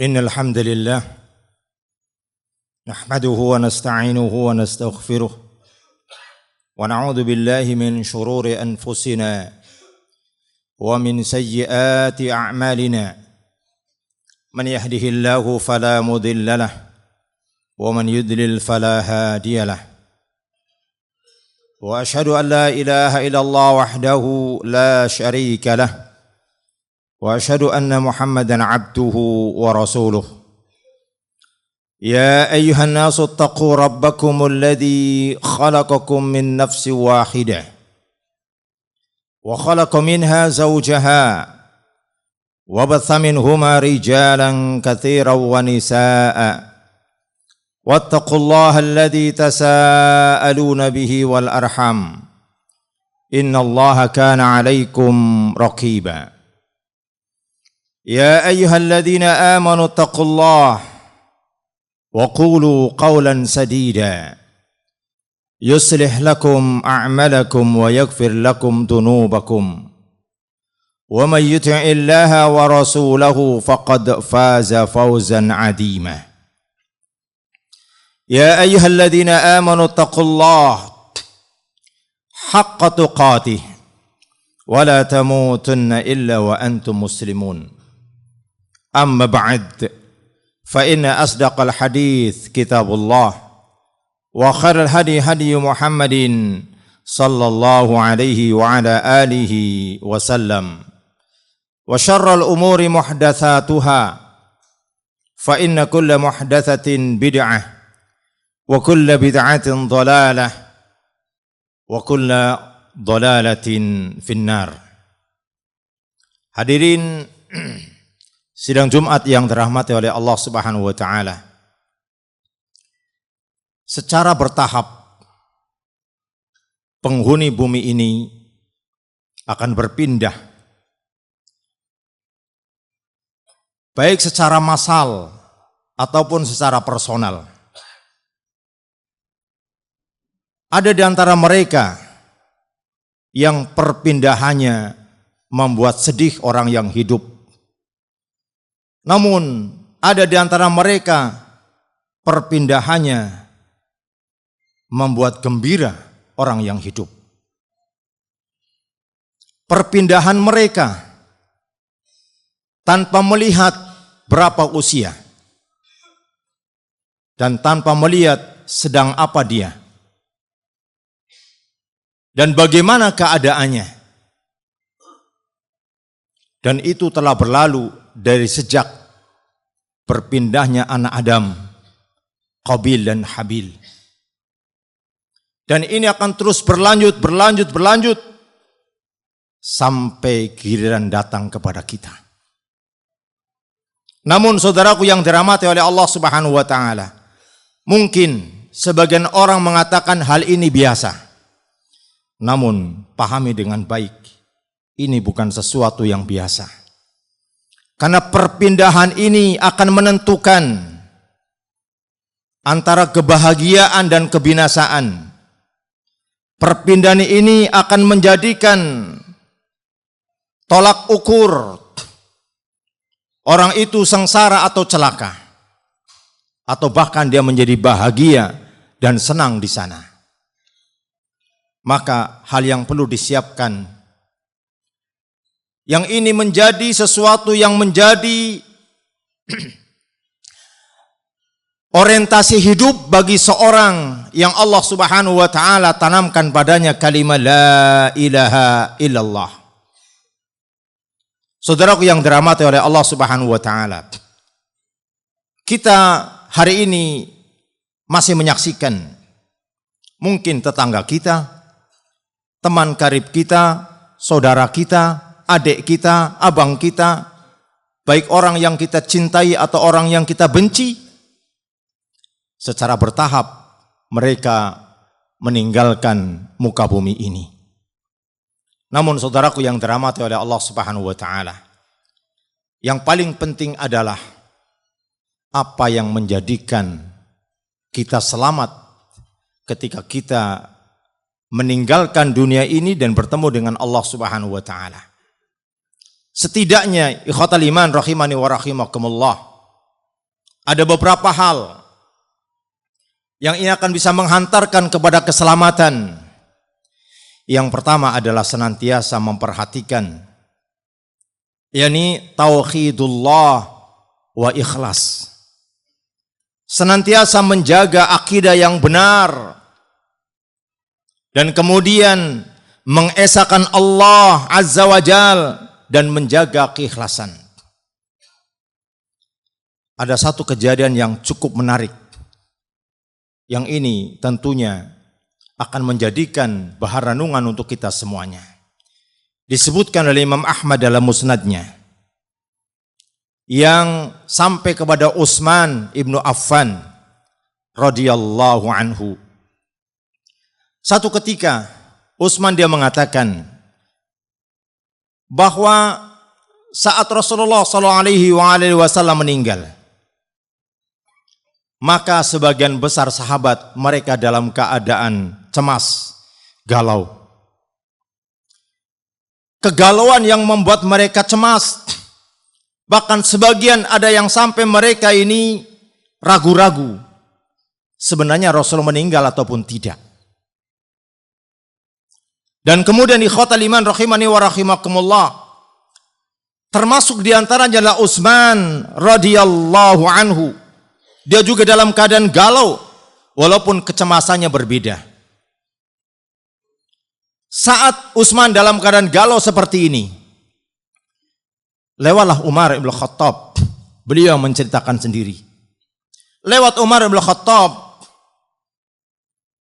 إن الحمد لله نحمده ونستعينه ونستغفره ونعوذ بالله من شرور أنفسنا ومن سيئات أعمالنا من يهده الله فلا مضل له ومن يضلل فلا هادي له وأشهد أن لا إله إلا الله وحده لا شريك له وأشهد أن محمدًا عبده ورسوله يا أيها الناس اتقوا ربكم الذي خلقكم من نفس واحدة وخلق منها زوجها وبث منهما رجالا كثيرا ونساء واتقوا الله الذي تساءلون به والأرحام إن الله كان عليكم رقيبا يا أيها الذين آمنوا اتقوا الله وقولوا قولا سديدا يصلح لكم أعمالكم ويغفر لكم ذنوبكم ومن يطع الله ورسوله فقد فاز فوزا عظيما يا أيها الذين آمنوا اتقوا الله حق تقاته ولا تموتن إلا وأنتم مسلمون أما بعد فإن أصدق الحديث كتاب الله وخير الهدي هدي محمد صلى الله عليه وعلى آله وسلم وشر الأمور محدثاتها فإن كل محدثة بدعة وكل بدعة ضلالة وكل ضلالة في النار. Hadirin sidang Jumat yang dirahmati oleh Allah Subhanahu wa taala. Secara bertahap penghuni bumi ini akan berpindah baik secara massal ataupun secara personal. Ada di antara mereka yang perpindahannya membuat sedih orang yang hidup. Namun ada di antara mereka perpindahannya membuat gembira orang yang hidup. Perpindahan mereka tanpa melihat berapa usia dan tanpa melihat sedang apa dia dan bagaimana keadaannya. Dan itu telah berlalu dari sejak berpindahnya anak Adam, Qabil dan Habil. Dan ini akan terus berlanjut sampai giliran datang kepada kita. Namun saudaraku yang dirahmati oleh Allah Subhanahu wa taala, mungkin sebagian orang mengatakan hal ini biasa. Namun pahami dengan baik, ini bukan sesuatu yang biasa. Karena perpindahan ini akan menentukan antara kebahagiaan dan kebinasaan. Perpindahan ini akan menjadikan tolak ukur orang itu sengsara atau celaka, atau bahkan dia menjadi bahagia dan senang di sana. Maka hal yang perlu disiapkan, yang ini menjadi sesuatu yang menjadi orientasi hidup bagi seorang yang Allah Subhanahu wa taala tanamkan padanya kalimat la ilaha illallah. Saudaraku yang dirahmati oleh Allah Subhanahu wa taala, kita hari ini masih menyaksikan mungkin tetangga kita, teman karib kita, saudara kita, adik kita, abang kita, baik orang yang kita cintai atau orang yang kita benci, secara bertahap mereka meninggalkan muka bumi ini. Namun saudaraku yang dirahmati oleh Allah Subhanahu wa taala, yang paling penting adalah apa yang menjadikan kita selamat ketika kita meninggalkan dunia ini dan bertemu dengan Allah Subhanahu wa taala. Setidaknya ikhwatal iman rahimani wa rahimakumullah, ada beberapa hal yang ini akan bisa menghantarkan kepada keselamatan. Yang pertama adalah senantiasa memperhatikan, yakni tauhidullah wa ikhlas. Senantiasa menjaga akidah yang benar dan kemudian mengesahkan Allah Azza wa Jal dan menjaga keikhlasan. Ada satu kejadian yang cukup menarik. Yang ini tentunya akan menjadikan bahan renungan untuk kita semuanya. Disebutkan oleh Imam Ahmad dalam musnadnya, yang sampai kepada Utsman ibnu Affan radhiyallahu anhu. Satu ketika Utsman dia mengatakan bahwa saat Rasulullah SAW meninggal, maka sebagian besar sahabat mereka dalam keadaan cemas, galau. Kegalauan yang membuat mereka cemas, bahkan sebagian ada yang sampai mereka ini ragu-ragu sebenarnya Rasul meninggal ataupun tidak. Dan kemudian ikhwatal iman rahimani wa rahimakumullah, termasuk diantaranya adalah Utsman radhiyallahu anhu. Dia juga dalam keadaan galau walaupun kecemasannya berbeda. Saat Utsman dalam keadaan galau seperti ini, lewatlah Umar ibn Khattab. Beliau menceritakan sendiri. Lewat Umar ibn Khattab,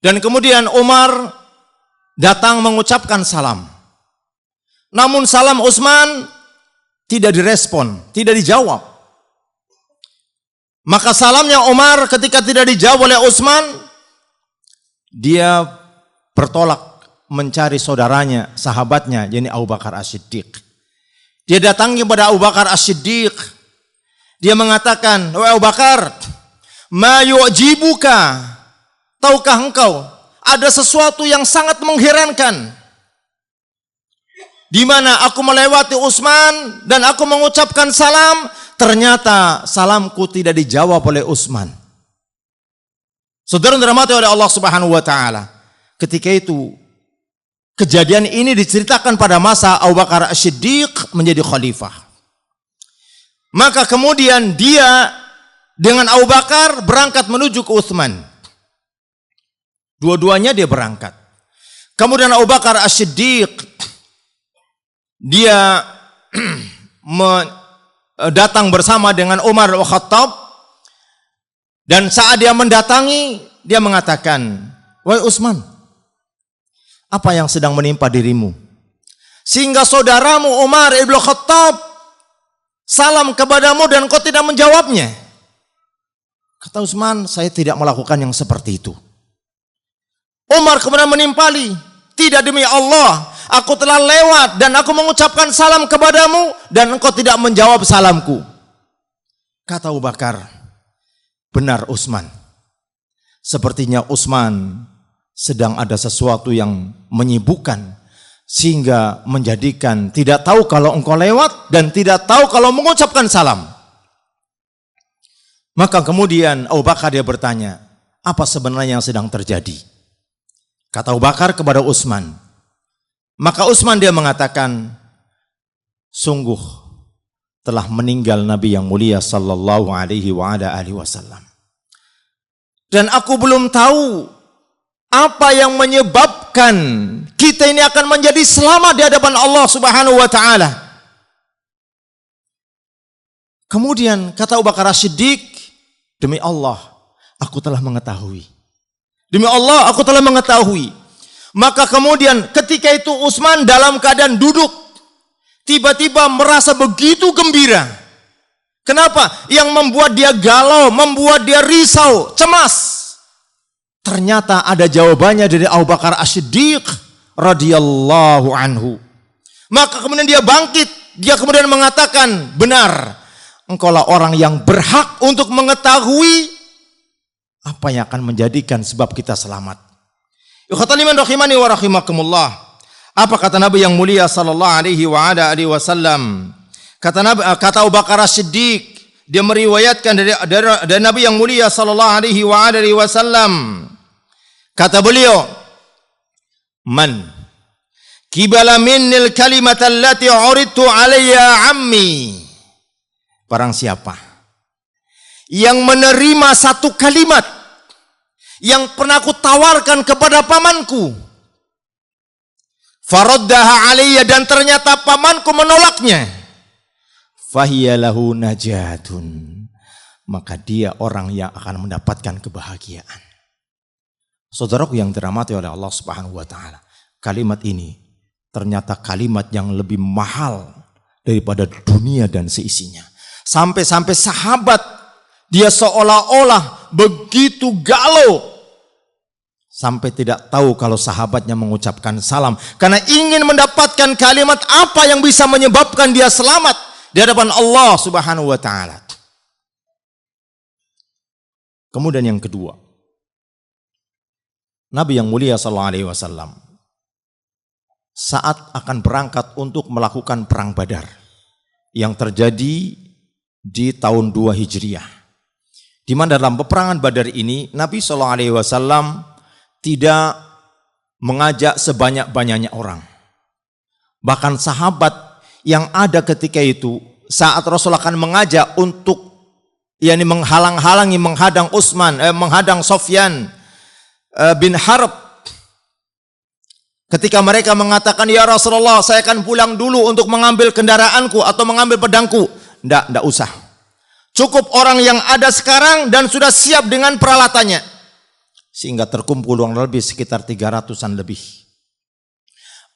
dan kemudian Umar datang mengucapkan salam. Namun salam Utsman tidak direspon, tidak dijawab. Maka salamnya Umar ketika tidak dijawab oleh Utsman, dia bertolak mencari saudaranya, sahabatnya, yakni Abu Bakar As-Siddiq. Dia datangi kepada Abu Bakar As-Siddiq. Dia mengatakan, "Wahai Abu Bakar, ma yu'jibuka? Tahukah engkau ada sesuatu yang sangat mengherankan, di mana aku melewati Utsman dan aku mengucapkan salam, ternyata salamku tidak dijawab oleh Utsman." Saudara dirahmati oleh Allah Subhanahu wa taala, ketika itu kejadian ini diceritakan pada masa Abu Bakar As-Siddiq menjadi khalifah. Maka kemudian dia dengan Abu Bakar berangkat menuju ke Utsman. Dua-duanya dia berangkat. Kemudian Abu Bakar As-Siddiq dia datang bersama dengan Umar bin Khattab, dan saat dia mendatangi, dia mengatakan, "Wahai Utsman, apa yang sedang menimpa dirimu sehingga saudaramu Umar ibn Khattab salam kepadamu dan kau tidak menjawabnya?" Kata Utsman, "Saya tidak melakukan yang seperti itu." Umar kemudian menimpali, "Tidak, demi Allah, aku telah lewat dan aku mengucapkan salam kepadamu dan engkau tidak menjawab salamku." Kata Abu Bakar, "Benar Utsman. Sepertinya Utsman sedang ada sesuatu yang menyibukkan sehingga menjadikan tidak tahu kalau engkau lewat dan tidak tahu kalau mengucapkan salam." Maka kemudian Abu Bakar dia bertanya, "Apa sebenarnya yang sedang terjadi?" Kata Abu Bakar kepada Utsman. Maka Utsman dia mengatakan, "Sungguh telah meninggal Nabi yang mulia sallallahu alaihi wa ala alihi wasallam. Dan aku belum tahu apa yang menyebabkan kita ini akan menjadi selamat di hadapan Allah Subhanahu wa taala." Kemudian kata Abu Bakar As-Siddiq, "Demi Allah, aku telah mengetahui. Demi Allah, aku telah mengetahui." Maka kemudian ketika itu Utsman dalam keadaan duduk, tiba-tiba merasa begitu gembira. Kenapa? Yang membuat dia galau, membuat dia risau, cemas, ternyata ada jawabannya dari Abu Bakar As-Siddiq radhiyallahu anhu. Maka kemudian dia bangkit, dia kemudian mengatakan, "Benar, engkaulah orang yang berhak untuk mengetahui apa yang akan menjadikan sebab kita selamat." Ikhwatal iman rahimani wa rahimakumullah. Apa kata Nabi yang mulia sallallahu alaihi wa ala alihi wasallam? Kata Abu Bakar As-Siddiq, dia meriwayatkan dari Nabi yang mulia sallallahu alaihi wasallam. Kata beliau, "Man qibala minnil kalimata allati uridtu alayya ammi." Barang siapa yang menerima satu kalimat yang pernah aku tawarkan kepada pamanku, faraddaha alayya, dan ternyata pamanku menolaknya, fahiya lahu najatun, maka dia orang yang akan mendapatkan kebahagiaan. Saudaraku yang dirahmati oleh Allah Subhanahu wa taala, kalimat ini ternyata kalimat yang lebih mahal daripada dunia dan seisinya. Sampai-sampai sahabat dia seolah-olah begitu galau, sampai tidak tahu kalau sahabatnya mengucapkan salam karena ingin mendapatkan kalimat apa yang bisa menyebabkan dia selamat di hadapan Allah Subhanahu wa taala. Kemudian yang kedua, Nabi yang mulia sallallahu alaihi wasallam saat akan berangkat untuk melakukan perang Badar yang terjadi di tahun 2 Hijriah, di mana dalam peperangan Badar ini Nabi sallallahu alaihi wasallam tidak mengajak sebanyak-banyaknya orang. Bahkan sahabat yang ada ketika itu saat Rasul akan mengajak untuk menghalang-halangi, menghadang Sofyan bin Harb, ketika mereka mengatakan, "Ya Rasulullah, saya akan pulang dulu untuk mengambil kendaraanku atau mengambil pedangku." Tidak usah. Cukup orang yang ada sekarang dan sudah siap dengan peralatannya. Sehingga terkumpul kurang lebih sekitar 300-an lebih.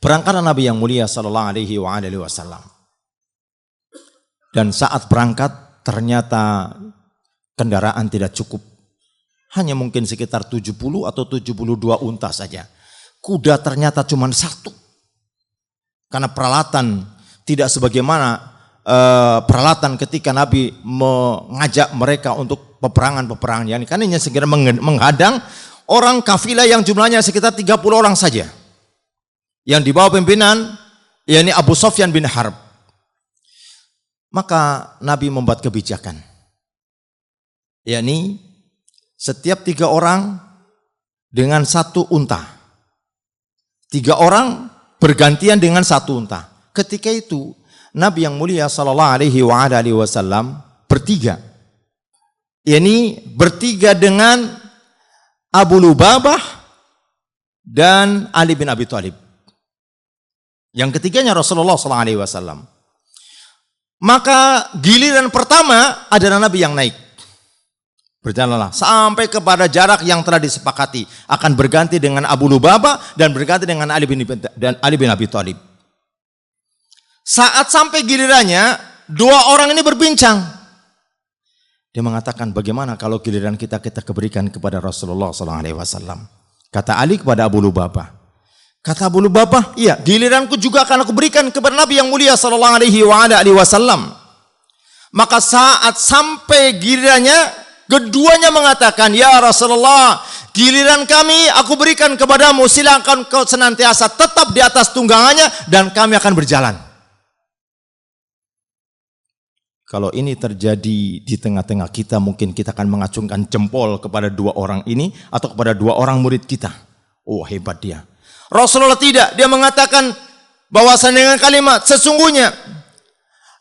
Berangkatlah Nabi yang mulia sallallahu alaihi wasallam. Dan saat berangkat ternyata kendaraan tidak cukup. Hanya mungkin sekitar 70 atau 72 unta saja. Kuda ternyata cuma 1. Karena peralatan tidak sebagaimana peralatan ketika Nabi mengajak mereka untuk peperangan yang kan hanya segera menghadang orang kafilah yang jumlahnya sekitar 30 orang saja yang dibawa pimpinan yakni Abu Sofyan bin Harb. Maka Nabi membuat kebijakan, yakni setiap 3 orang dengan 1 unta, 3 orang bergantian dengan 1 unta. Ketika itu Nabi yang mulia sallallahu alaihi wasallam bertiga. Yakni bertiga dengan Abu Lubabah dan Ali bin Abi Thalib. Yang ketiganya Rasulullah sallallahu alaihi wasallam. Maka giliran pertama adalah Nabi yang naik. Berjalanlah sampai kepada jarak yang telah disepakati, akan berganti dengan Abu Lubabah dan berganti dengan Ali bin Abi Thalib. Saat sampai gilirannya, 2 orang ini berbincang. Dia mengatakan, bagaimana kalau giliran kita berikan kepada Rasulullah SAW? Kata Ali kepada Abu Lubabah. Kata Abu Lubabah, iya, giliranku juga akan aku berikan kepada Nabi yang mulia SAW. Maka saat sampai gilirannya, keduanya mengatakan, "Ya Rasulullah, giliran kami aku berikan kepadamu, silakan kau senantiasa tetap di atas tunggangannya dan kami akan berjalan." Kalau ini terjadi di tengah-tengah kita, mungkin kita akan mengacungkan jempol kepada 2 orang ini atau kepada 2 orang murid kita. Oh, hebat dia. Rasulullah tidak. Dia mengatakan bahwasanya dengan kalimat, sesungguhnya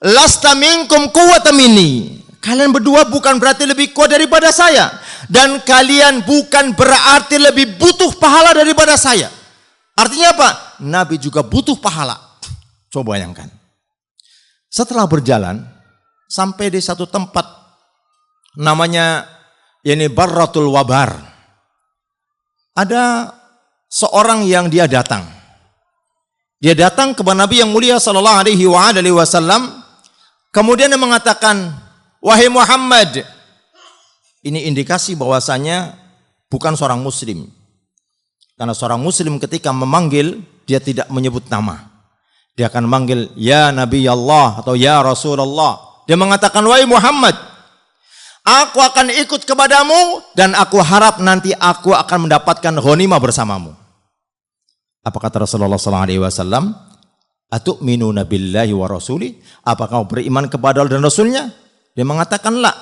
lasta minkum quwwatan minni. Kalian berdua bukan berarti lebih kuat daripada saya, dan kalian bukan berarti lebih butuh pahala daripada saya. Artinya apa? Nabi juga butuh pahala. Coba bayangkan. Setelah berjalan sampai di satu tempat namanya yakni Barratul Wabar. Ada seorang yang dia datang. Dia datang kepada Nabi yang mulia sallallahu alaihi wasallam, kemudian dia mengatakan, "Wahai Muhammad." Ini indikasi bahwasanya bukan seorang muslim. Karena seorang muslim ketika memanggil dia tidak menyebut nama. Dia akan memanggil ya Nabi Allah atau ya Rasulullah. Dia mengatakan, "Wahai Muhammad, aku akan ikut kepadamu dan aku harap nanti aku akan mendapatkan ghanimah bersamamu." Apa kata Rasulullah SAW? "Atu'minuna billahi wa rasuli?" Apakah kau beriman kepada Allah dan Rasulnya? Dia mengatakan la.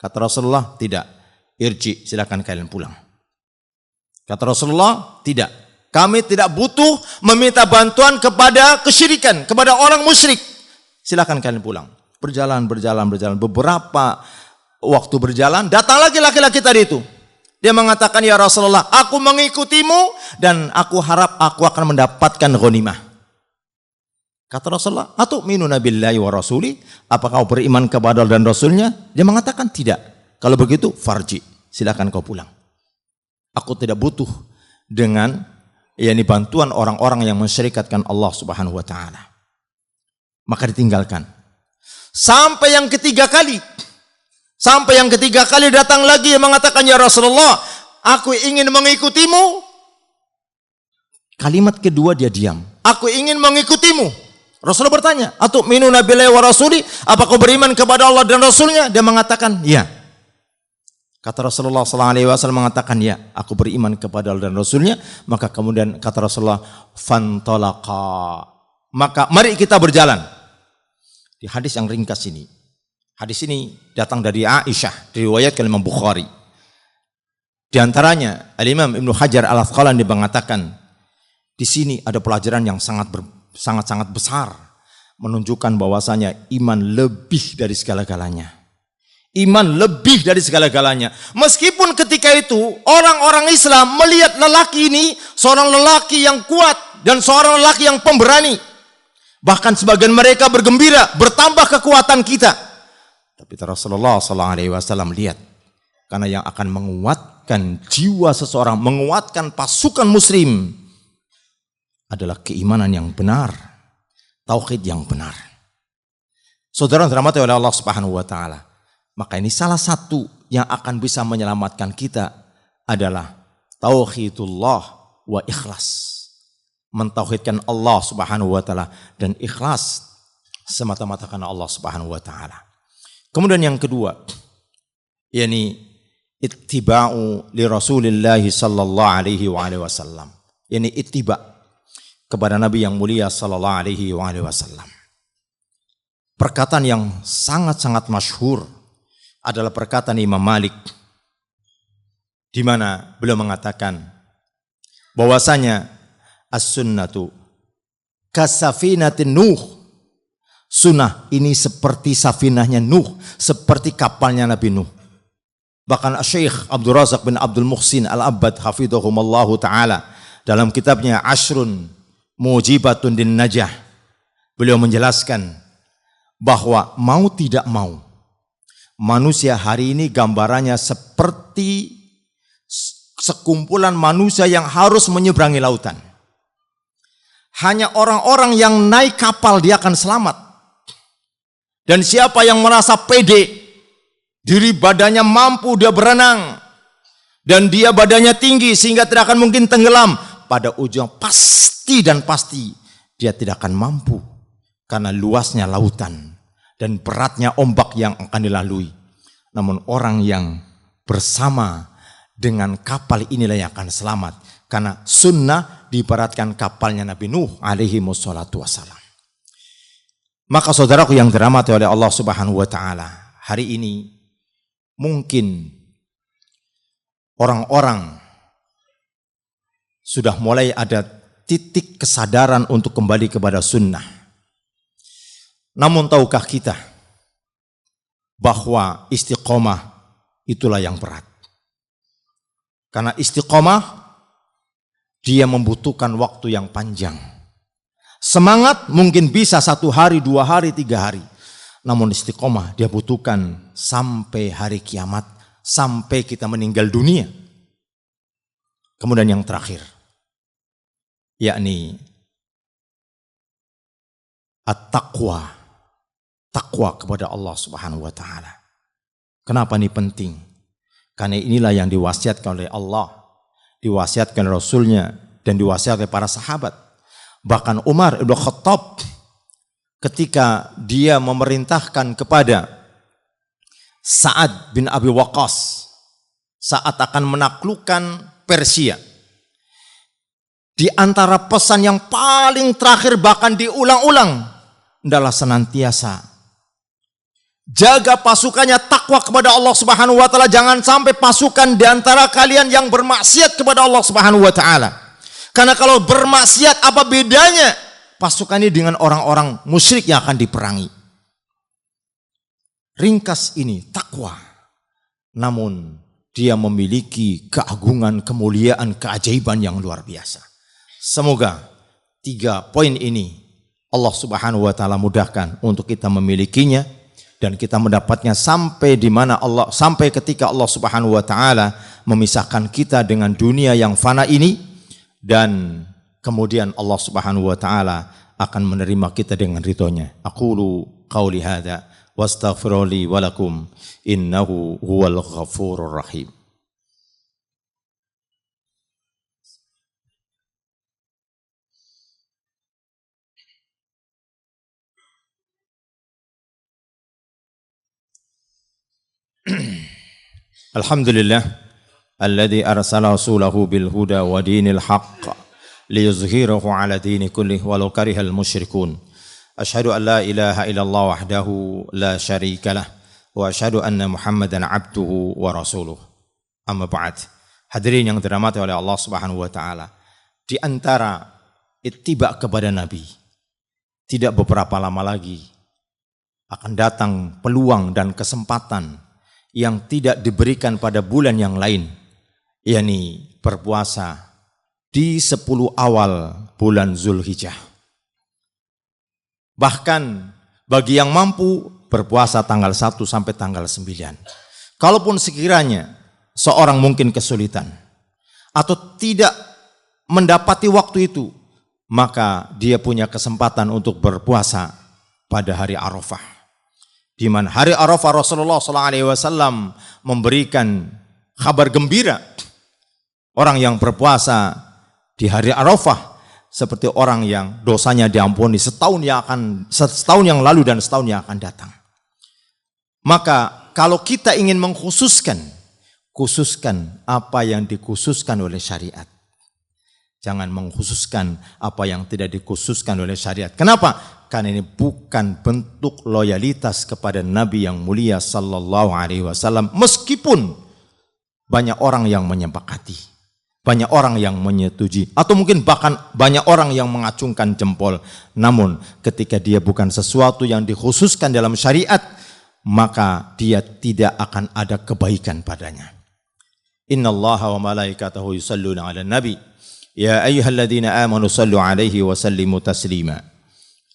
Kata Rasulullah, tidak. Irji, silakan kalian pulang. Kata Rasulullah, tidak. Kami tidak butuh meminta bantuan kepada kesyirikan, kepada orang musyrik. Silakan kalian pulang. Berjalan. Beberapa waktu berjalan, datang lagi laki-laki tadi itu. Dia mengatakan, ya Rasulullah, aku mengikutimu dan aku harap aku akan mendapatkan ghanimah. Kata Rasulullah, atu'minuna billahi wa rasuli? Apakah kau beriman kepada Allah dan Rasulnya? Dia mengatakan tidak. Kalau begitu, farji, silakan kau pulang. Aku tidak butuh dengan bantuan orang-orang yang mensyirikatkan Allah Subhanahu wa taala. Maka ditinggalkan. Sampai yang ketiga kali datang lagi yang mengatakan, ya Rasulullah, aku ingin mengikutimu. Kalimat kedua dia diam. Aku ingin mengikutimu. Rasulullah bertanya, atu'minuna billahi wa rasuli? Apa kau beriman kepada Allah dan Rasulnya? Dia mengatakan, ya. Kata Rasulullah SAW mengatakan, ya, aku beriman kepada Allah dan Rasulnya. Maka kemudian kata Rasulullah, fantalaqa. Maka mari kita berjalan. Di hadis yang ringkas ini. Hadis ini datang dari Aisyah, diriwayatkan Imam Bukhari. Di antaranya, Al-Imam Ibnu Hajar Al-Asqalani mengatakan, di sini ada pelajaran yang sangat besar, menunjukkan bahwasanya iman lebih dari segala-galanya. Iman lebih dari segala-galanya. Meskipun ketika itu orang-orang Islam melihat lelaki ini seorang lelaki yang kuat dan seorang lelaki yang pemberani. Bahkan sebagian mereka bergembira, bertambah kekuatan kita. Tapi Rasulullah SAW lihat, karena yang akan menguatkan jiwa seseorang, menguatkan pasukan muslim adalah keimanan yang benar, tauhid yang benar. Saudara dirahmati oleh Allah Subhanahu wa taala. Maka ini salah satu yang akan bisa menyelamatkan kita adalah tauhidullah wa ikhlas. Mentauhidkan Allah Subhanahu wa taala dan ikhlas semata-mata karena Allah Subhanahu wa taala. Kemudian yang kedua, yakni ittiba'u li Rasulillah sallallahu alaihi wasallam. Yakni ittiba' kepada Nabi yang mulia sallallahu alaihi wasallam. Perkataan yang sangat-sangat masyhur adalah perkataan Imam Malik, di mana beliau mengatakan bahwasanya as-sunnatu kasafinatin Nuh. Sunnah ini seperti safinahnya Nuh, seperti kapalnya Nabi Nuh. Bahkan Syekh Abdul Razak bin Abdul Muhsin Al-Abbad hafidhahumallahu ta'ala dalam kitabnya Ashrun Mujibatun din Najah, beliau menjelaskan bahwa mau tidak mau manusia hari ini gambarannya seperti sekumpulan manusia yang harus menyeberangi lautan. Hanya orang-orang yang naik kapal dia akan selamat. Dan siapa yang merasa pede, diri badannya mampu dia berenang, dan dia badannya tinggi sehingga tidak akan mungkin tenggelam, pada ujung pasti dia tidak akan mampu karena luasnya lautan dan beratnya ombak yang akan dilalui. Namun orang yang bersama dengan kapal inilah yang akan selamat, karena sunnah diibaratkan kapalnya Nabi Nuh alaihi wassalatu wassalam. Maka saudaraku yang dirahmati oleh Allah Subhanahu wa taala, hari ini mungkin orang-orang sudah mulai ada titik kesadaran untuk kembali kepada sunnah. Namun tahukah kita bahwa istiqomah itulah yang berat? Karena istiqomah dia membutuhkan waktu yang panjang. Semangat mungkin bisa 1 hari, 2 hari, 3 hari. Namun istiqomah dia butuhkan sampai hari kiamat, sampai kita meninggal dunia. Kemudian yang terakhir, yakni at-taqwa, takwa kepada Allah Subhanahu wa taala. Kenapa ini penting? Karena inilah yang diwasiatkan oleh Allah, diwasiatkan Rasulnya, dan diwasiatkan oleh para sahabat. Bahkan Umar ibn Khattab ketika dia memerintahkan kepada Sa'ad bin Abi Waqqas saat akan menaklukkan Persia, di antara pesan yang paling terakhir bahkan diulang-ulang adalah senantiasa Jaga pasukannya takwa kepada Allah Subhanahu wa taala. Jangan sampai pasukan di antara kalian yang bermaksiat kepada Allah Subhanahu wa taala. Karena kalau bermaksiat apa bedanya pasukan ini dengan orang-orang musyrik yang akan diperangi? Ringkas ini takwa. Namun dia memiliki keagungan, kemuliaan, keajaiban yang luar biasa. Semoga 3 poin ini Allah Subhanahu wa taala mudahkan untuk kita memilikinya dan kita mendapatnya sampai di mana sampai ketika Allah Subhanahu wa taala memisahkan kita dengan dunia yang fana ini, dan kemudian Allah Subhanahu wa taala akan menerima kita dengan ridhonya. Aqulu qauli hadza wastaghfirulli wa lakum innahu huwal ghafurur rahim. Alhamdulillah alladzi arsala rasulahu bil huda wa dinil haqq liyuzhirahu ala dini kullih walau karihal musyrikun. Asyhadu an la ilaha illallah wahdahu la syarika lah wa asyhadu anna Muhammadan abduhu wa rasuluh. Amma ba'd. Hadirin yang dirahmati oleh Allah Subhanahu wa taala, di antara ittiba kepada Nabi, tidak beberapa lama lagi akan datang peluang dan kesempatan yang tidak diberikan pada bulan yang lain, yakni berpuasa di 10 awal bulan Zulhijjah. Bahkan bagi yang mampu berpuasa tanggal 1 sampai tanggal 9. Kalaupun sekiranya seorang mungkin kesulitan atau tidak mendapati waktu itu, maka dia punya kesempatan untuk berpuasa pada hari Arafah. Di mana hari Arafah Rasulullah SAW memberikan kabar gembira. Orang yang berpuasa di hari Arafah seperti orang yang dosanya diampuni setahun yang lalu dan setahun yang akan datang. Maka kalau kita ingin mengkhususkan, khususkan apa yang dikhususkan oleh syariat. Jangan mengkhususkan apa yang tidak dikhususkan oleh syariat. Kenapa? Karena ini bukan bentuk loyalitas kepada Nabi yang mulia sallallahu alaihi wasallam, meskipun banyak orang yang menyepakati, banyak orang yang menyetujui, atau mungkin bahkan banyak orang yang mengacungkan jempol. Namun ketika dia bukan sesuatu yang dikhususkan dalam syariat, maka dia tidak akan ada kebaikan padanya. Innallaha wa malaikatahu yusalluna 'alan nabi ya ayyuhalladzina amanu sallu 'alaihi wa sallimu taslima.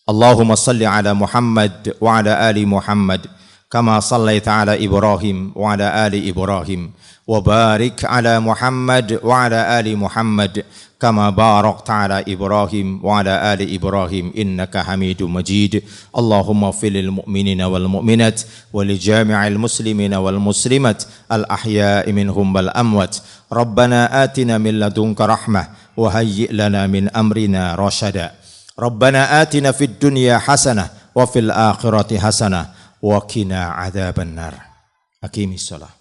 Allahumma salli 'ala Muhammad wa 'ala ali Muhammad kama sallaita 'ala Ibrahim wa 'ala ali Ibrahim wa barik 'ala Muhammad wa 'ala ali Muhammad kama barakta 'ala Ibrahim wa 'ala ali Ibrahim innaka Hamidum Majid. Allahumma ighfir lil mu'minina wal mu'minat wa li jami'il muslimina wal muslimat al ahya'i minhum wal amwat. Rabbana atina min ladunka rahmah wa hayyi' lana min amrina rashada. Rabbana atina fid dunya hasanah wa fil akhirati hasanah wa qina adzabannar. Aqimis shalah.